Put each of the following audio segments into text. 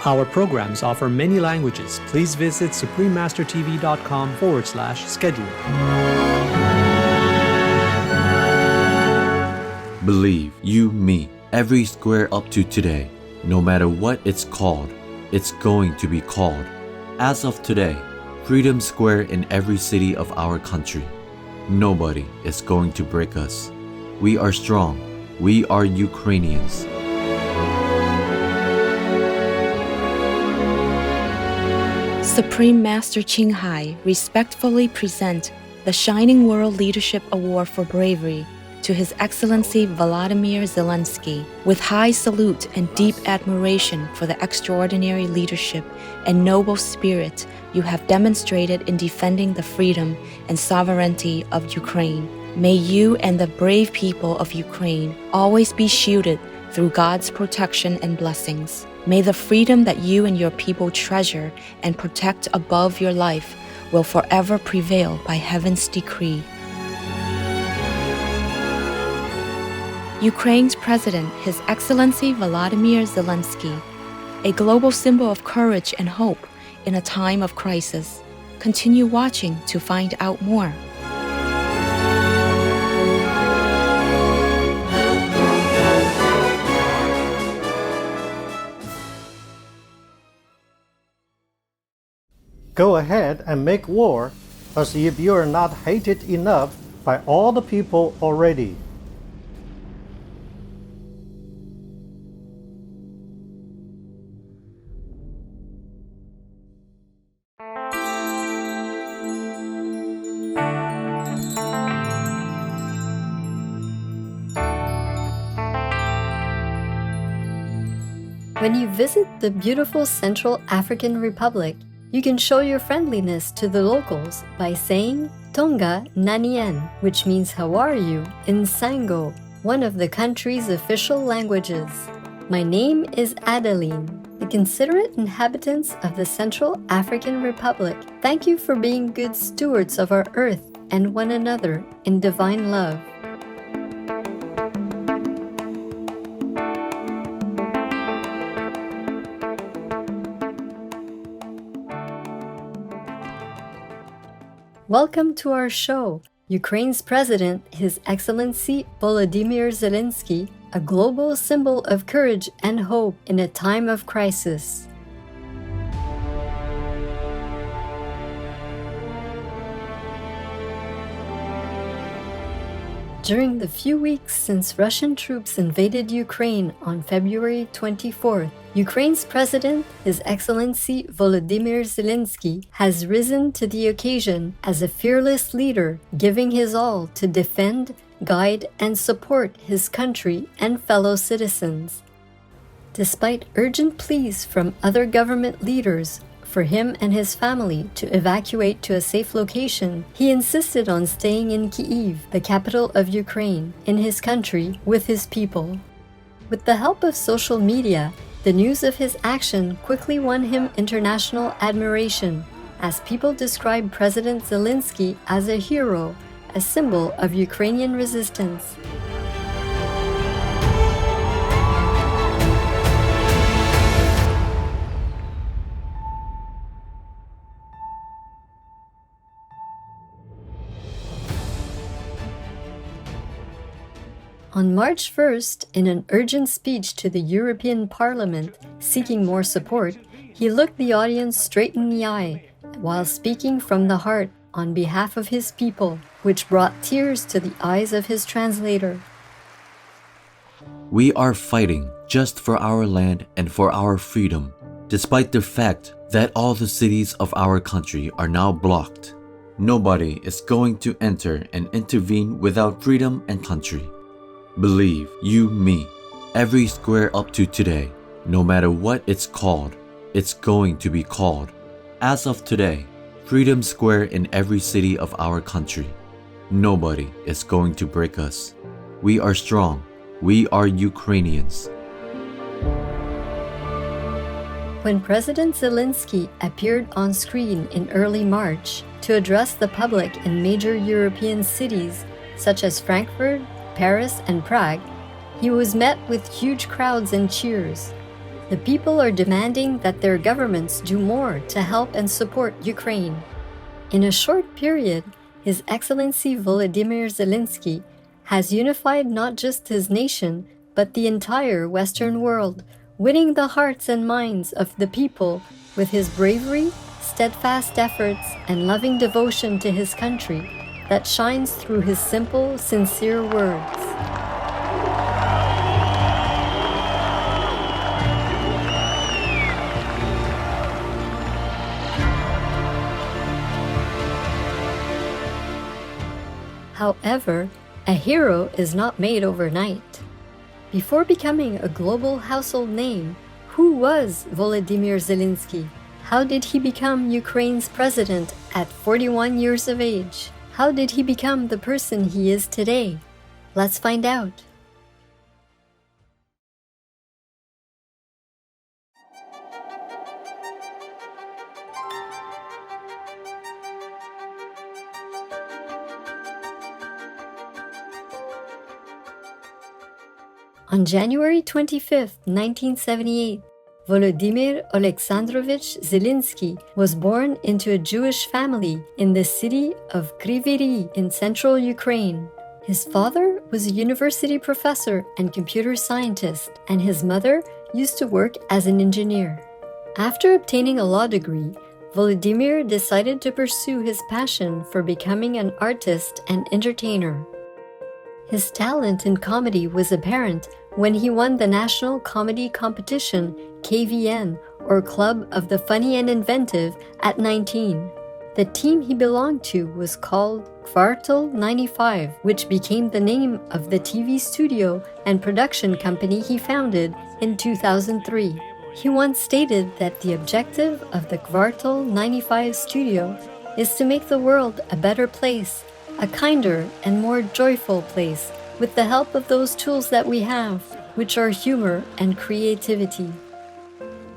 Our programs offer many languages. Please visit suprememastertv.com/schedule. Believe you me, every square up to today, no matter what it's called, it's going to be called. As of today, Freedom Square in every city of our country. Nobody is going to break us. We are strong. We are Ukrainians. Supreme Master Qinghai respectfully present the Shining World Leadership Award for Bravery to His Excellency Volodymyr Zelenskyy, with high salute and deep admiration for the extraordinary leadership and noble spirit you have demonstrated in defending the freedom and sovereignty of Ukraine. May you and the brave people of Ukraine always be shielded through God's protection and blessings. May the freedom that you and your people treasure and protect above your life will forever prevail by heaven's decree. Ukraine's President, His Excellency Volodymyr Zelenskyy, a global symbol of courage and hope in a time of crisis. Continue watching to find out more. Go ahead and make war as if you are not hated enough by all the people already. When you visit the beautiful Central African Republic, you can show your friendliness to the locals by saying Tonga Nanien, which means how are you, in Sango, one of the country's official languages. My name is Adeline. The considerate inhabitants of the Central African Republic, thank you for being good stewards of our earth and one another in divine love. Welcome to our show, Ukraine's President, His Excellency Volodymyr Zelenskyy, a global symbol of courage and hope in a time of crisis. During the few weeks since Russian troops invaded Ukraine on February 24th, Ukraine's President, His Excellency Volodymyr Zelenskyy, has risen to the occasion as a fearless leader, giving his all to defend, guide, and support his country and fellow citizens. Despite urgent pleas from other government leaders for him and his family to evacuate to a safe location, he insisted on staying in Kyiv, the capital of Ukraine, in his country with his people. With the help of social media, the news of his action quickly won him international admiration, as people describe President Zelenskyy as a hero, a symbol of Ukrainian resistance. On March 1st, in an urgent speech to the European Parliament seeking more support, he looked the audience straight in the eye while speaking from the heart on behalf of his people, which brought tears to the eyes of his translator. We are fighting just for our land and for our freedom, despite the fact that all the cities of our country are now blocked. Nobody is going to enter and intervene without freedom and country. Believe you me, every square up to today, no matter what it's called, it's going to be called. As of today, Freedom Square in every city of our country. Nobody is going to break us. We are strong. We are Ukrainians. When President Zelenskyy appeared on screen in early March to address the public in major European cities such as Frankfurt, Paris, and Prague, he was met with huge crowds and cheers. The people are demanding that their governments do more to help and support Ukraine. In a short period, His Excellency Volodymyr Zelenskyy has unified not just his nation, but the entire Western world, winning the hearts and minds of the people with his bravery, steadfast efforts, and loving devotion to his country that shines through his simple, sincere words. However, a hero is not made overnight. Before becoming a global household name, who was Volodymyr Zelenskyy? How did he become Ukraine's president at 41 years of age? How did he become the person he is today? Let's find out. On January 25, 1978, Volodymyr Alexandrovich Zelenskyy was born into a Jewish family in the city of Kryvyi Rih in central Ukraine. His father was a university professor and computer scientist, and his mother used to work as an engineer. After obtaining a law degree, Volodymyr decided to pursue his passion for becoming an artist and entertainer. His talent in comedy was apparent when he won the national comedy competition KVN, or Club of the Funny and Inventive, at 19. The team he belonged to was called Kvartal 95, which became the name of the TV studio and production company he founded in 2003. He once stated that the objective of the Kvartal 95 studio is to make the world a better place, a kinder and more joyful place, with the help of those tools that we have, which are humor and creativity.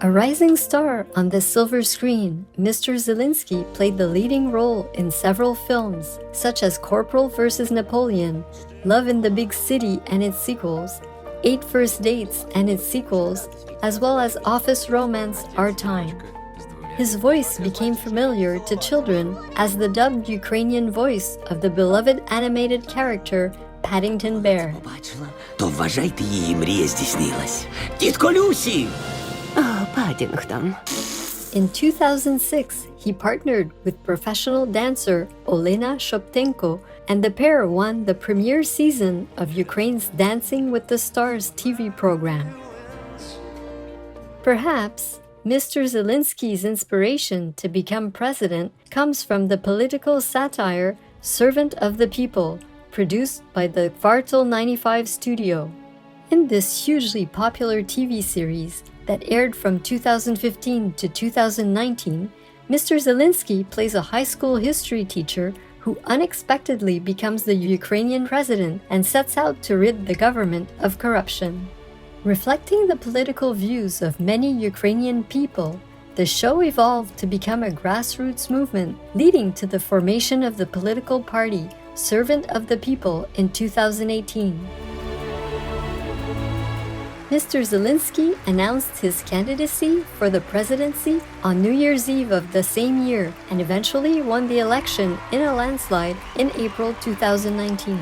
A rising star on the silver screen, Mr. Zelenskyy played the leading role in several films, such as Corporal vs. Napoleon, Love in the Big City and its sequels, 8 First Dates and its sequels, as well as office romance Our Time. His voice became familiar to children as the dubbed Ukrainian voice of the beloved animated character Paddington Bear. То вважайте, її мрія здійснилась. Тітко Люсі! Паддінгтон. In 2006, he partnered with professional dancer Olena Shoptenko, and the pair won the premiere season of Ukraine's Dancing with the Stars TV program. Perhaps Mr. Zelenskyy's inspiration to become president comes from the political satire Servant of the People, produced by the Kvartal 95 studio. In this hugely popular TV series that aired from 2015 to 2019, Mr. Zelenskyy plays a high school history teacher who unexpectedly becomes the Ukrainian president and sets out to rid the government of corruption. Reflecting the political views of many Ukrainian people, the show evolved to become a grassroots movement, leading to the formation of the political party Servant of the People in 2018. Mr. Zelenskyy announced his candidacy for the presidency on New Year's Eve of the same year and eventually won the election in a landslide in April 2019.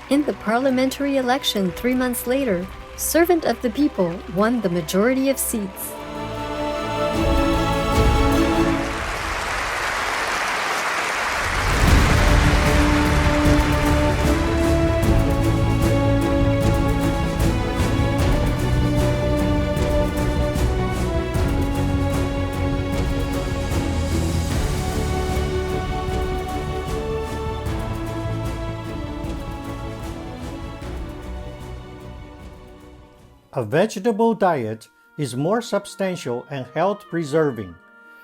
In the parliamentary election 3 months later, Servant of the People won the majority of seats. A vegetable diet is more substantial and health-preserving.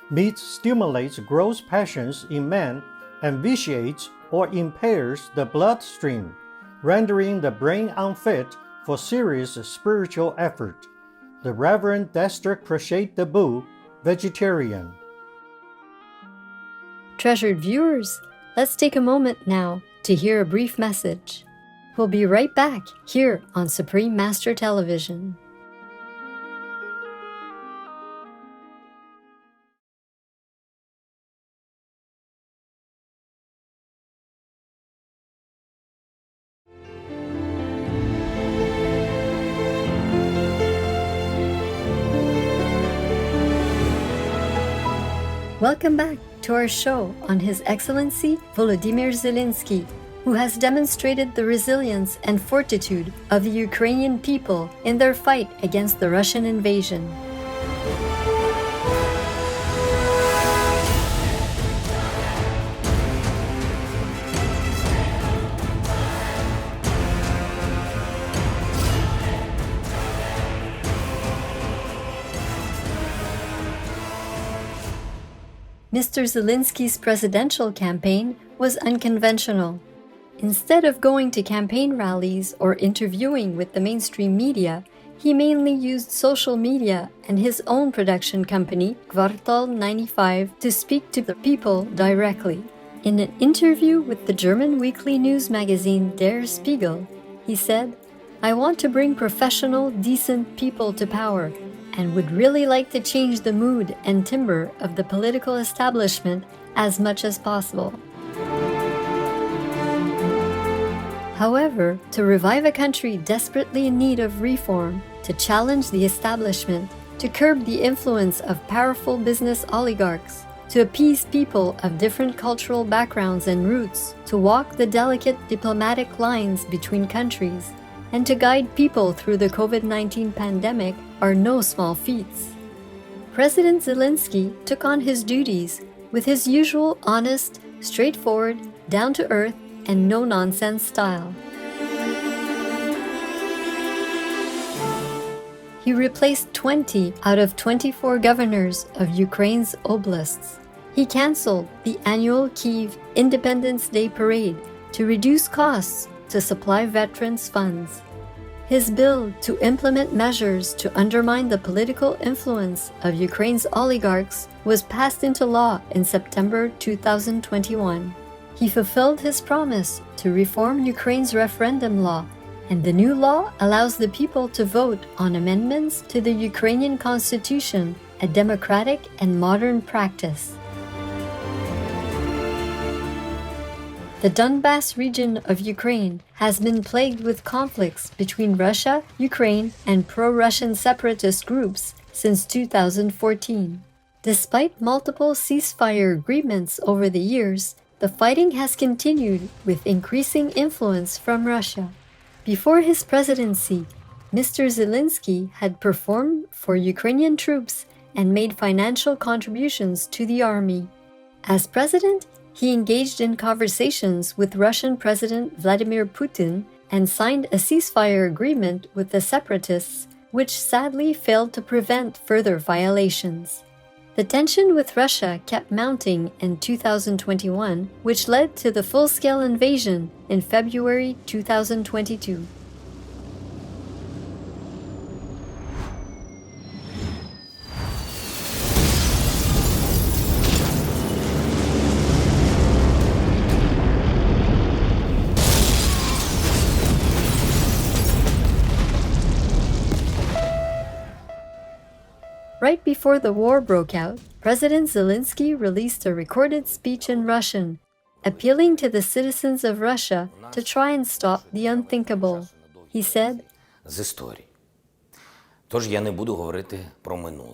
Meat stimulates growth passions in men and vitiates or impairs the bloodstream, rendering the brain unfit for serious spiritual effort. The Reverend Dexter Crochet Debu, vegetarian. Treasured viewers, let's take a moment now to hear a brief message. We'll be right back here on Supreme Master Television. Welcome back to our show on His Excellency Volodymyr Zelenskyy, who has demonstrated the resilience and fortitude of the Ukrainian people in their fight against the Russian invasion. Mr. Zelenskyy's presidential campaign was unconventional. Instead of going to campaign rallies or interviewing with the mainstream media, he mainly used social media and his own production company, Kvartal 95, to speak to the people directly. In an interview with the German weekly news magazine Der Spiegel, he said, "I want to bring professional, decent people to power and would really like to change the mood and timbre of the political establishment as much as possible." However, to revive a country desperately in need of reform, to challenge the establishment, to curb the influence of powerful business oligarchs, to appease people of different cultural backgrounds and roots, to walk the delicate diplomatic lines between countries, and to guide people through the COVID-19 pandemic are no small feats. President Zelenskyy took on his duties with his usual honest, straightforward, down-to-earth, and no-nonsense style. He replaced 20 out of 24 governors of Ukraine's oblasts. He cancelled the annual Kyiv Independence Day parade to reduce costs to supply veterans' funds. His bill to implement measures to undermine the political influence of Ukraine's oligarchs was passed into law in September 2021. He fulfilled his promise to reform Ukraine's referendum law, and the new law allows the people to vote on amendments to the Ukrainian constitution, a democratic and modern practice. The Donbas region of Ukraine has been plagued with conflicts between Russia, Ukraine, and pro-Russian separatist groups since 2014. Despite multiple ceasefire agreements over the years, the fighting has continued with increasing influence from Russia. Before his presidency, Mr. Zelenskyy had performed for Ukrainian troops and made financial contributions to the army. As president, he engaged in conversations with Russian President Vladimir Putin and signed a ceasefire agreement with the separatists, which sadly failed to prevent further violations. The tension with Russia kept mounting in 2021, which led to the full-scale invasion in February 2022. Right before the war broke out, President Zelenskyy released a recorded speech in Russian, appealing to the citizens of Russia to try and stop the unthinkable. He said,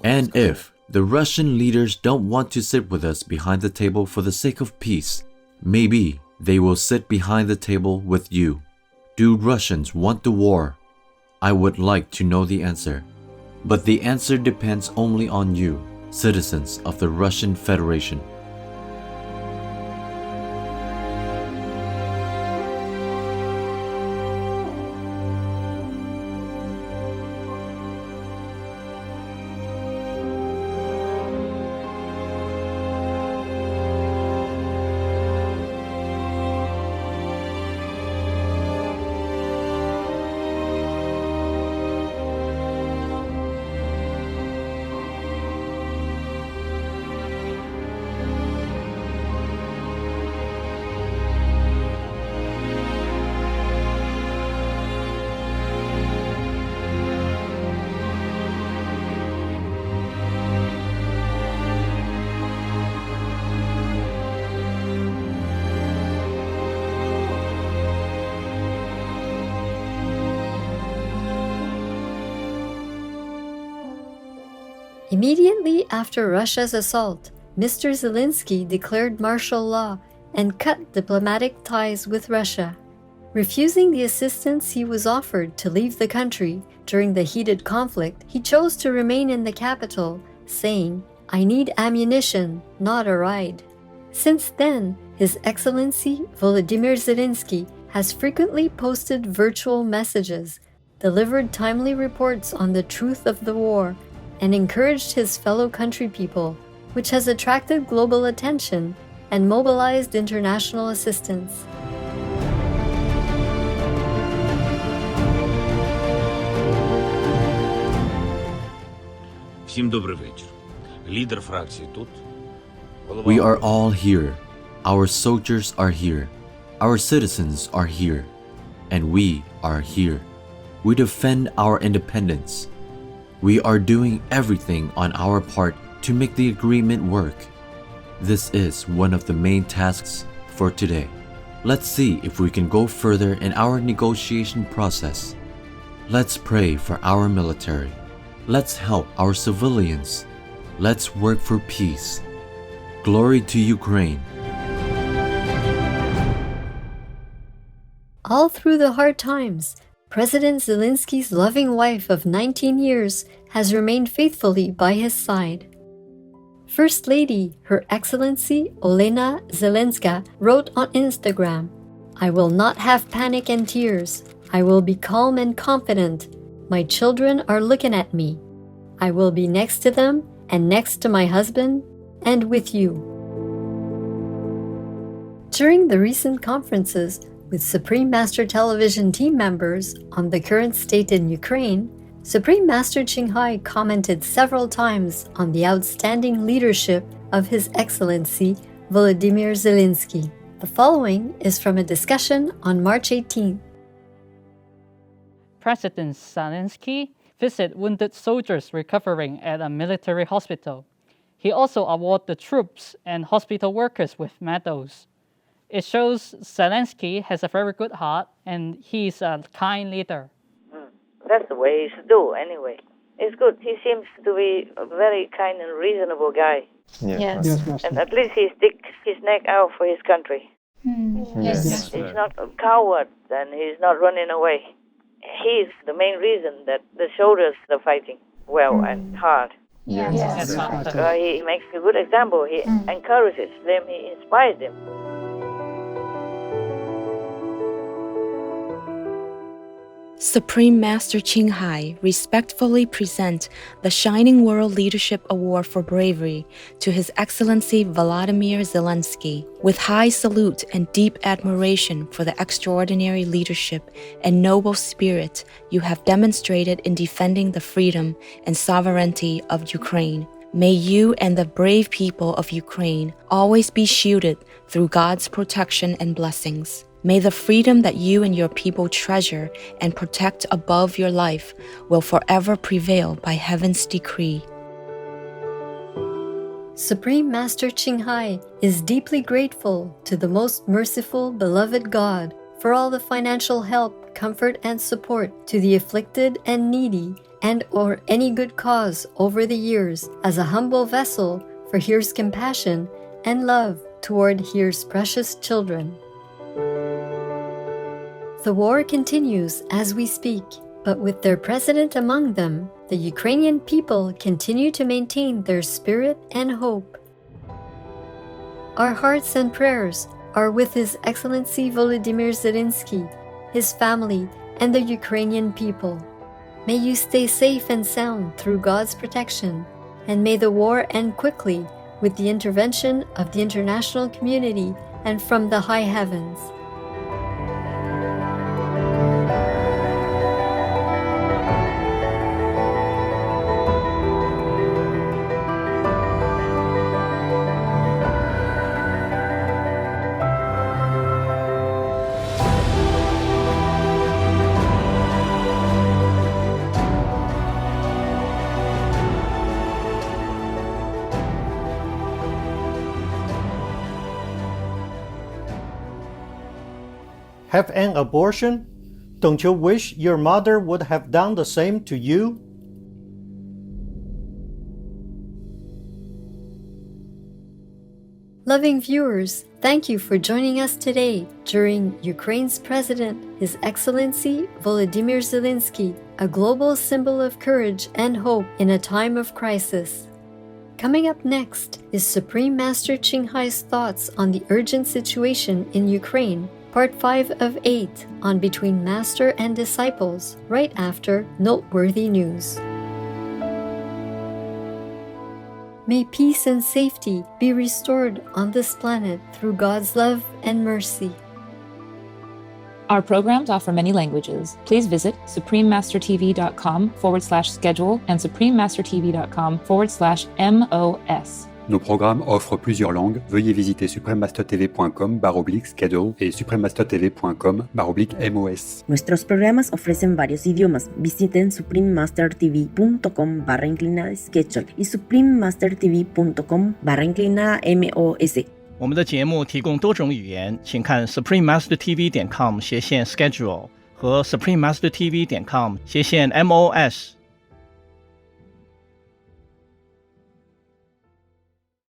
And if the Russian leaders don't want to sit with us behind the table for the sake of peace, maybe they will sit behind the table with you. Do Russians want the war? I would like to know the answer. But the answer depends only on you, citizens of the Russian Federation. Immediately after Russia's assault, Mr. Zelenskyy declared martial law and cut diplomatic ties with Russia. Refusing the assistance he was offered to leave the country during the heated conflict, he chose to remain in the capital, saying, "I need ammunition, not a ride." Since then, His Excellency Volodymyr Zelenskyy has frequently posted virtual messages, delivered timely reports on the truth of the war, and encouraged his fellow country people, which has attracted global attention and mobilized international assistance. Всім добрий вечір. Лідер фракції тут. We are all here. Our soldiers are here. Our citizens are here. And we are here. We defend our independence. We are doing everything on our part to make the agreement work. This is one of the main tasks for today. Let's see if we can go further in our negotiation process. Let's pray for our military. Let's help our civilians. Let's work for peace. Glory to Ukraine. All through the hard times, President Zelensky's loving wife of 19 years has remained faithfully by his side. First Lady, Her Excellency Olena Zelenska, wrote on Instagram, "I will not have panic and tears. I will be calm and confident. My children are looking at me. I will be next to them and next to my husband and with you." During the recent conferences with Supreme Master Television team members on the current state in Ukraine, Supreme Master Qinghai commented several times on the outstanding leadership of His Excellency Volodymyr Zelenskyy. The following is from a discussion on March 18th. President Zelenskyy visited wounded soldiers recovering at a military hospital. He also awarded the troops and hospital workers with medals. It shows Zelenskyy has a very good heart and he's a kind leader. That's the way he should do, anyway. It's good. He seems to be a very kind and reasonable guy. Yes. And at least he sticks his neck out for his country. Yes. He's not a coward and he's not running away. He's the main reason that the soldiers are fighting well and hard. Yes. He makes a good example. He encourages them. He inspires them. Supreme Master Qinghai respectfully present the Shining World Leadership Award for Bravery to His Excellency Volodymyr Zelenskyy with high salute and deep admiration for the extraordinary leadership and noble spirit you have demonstrated in defending the freedom and sovereignty of Ukraine. May you and the brave people of Ukraine always be shielded through God's protection and blessings. May the freedom that you and your people treasure and protect above your life will forever prevail by heaven's decree. Supreme Master Qinghai is deeply grateful to the most merciful, beloved God for all the financial help, comfort, and support to the afflicted and needy and/or any good cause over the years as a humble vessel for Here's compassion and love toward Here's precious children. The war continues as we speak, but with their president among them, the Ukrainian people continue to maintain their spirit and hope. Our hearts and prayers are with His Excellency Volodymyr Zelenskyy, his family, and the Ukrainian people. May you stay safe and sound through God's protection, and may the war end quickly with the intervention of the international community and from the high heavens. Have an abortion? Don't you wish your mother would have done the same to you? Loving viewers, thank you for joining us today during Ukraine's President, His Excellency Volodymyr Zelenskyy, a global symbol of courage and hope in a time of crisis. Coming up next is Supreme Master Qinghai's thoughts on the urgent situation in Ukraine, Part 5 of 8 on Between Master and Disciples, right after Noteworthy News. May peace and safety be restored on this planet through God's love and mercy. Our programs offer many languages. Please visit suprememastertv.com/schedule and suprememastertv.com/MOS. Nos programmes offrent plusieurs langues. Veuillez visiter suprememastertv.com/schedule et suprememastertv.com/MOS. Nuestros programas ofrecen varios idiomas. Visiten suprememastertv.com/schedule y suprememastertv.com/MOS。我们的节目提供多种语言，请看 suprememastertv.com/schedule 和 suprememastertv.com/MOS。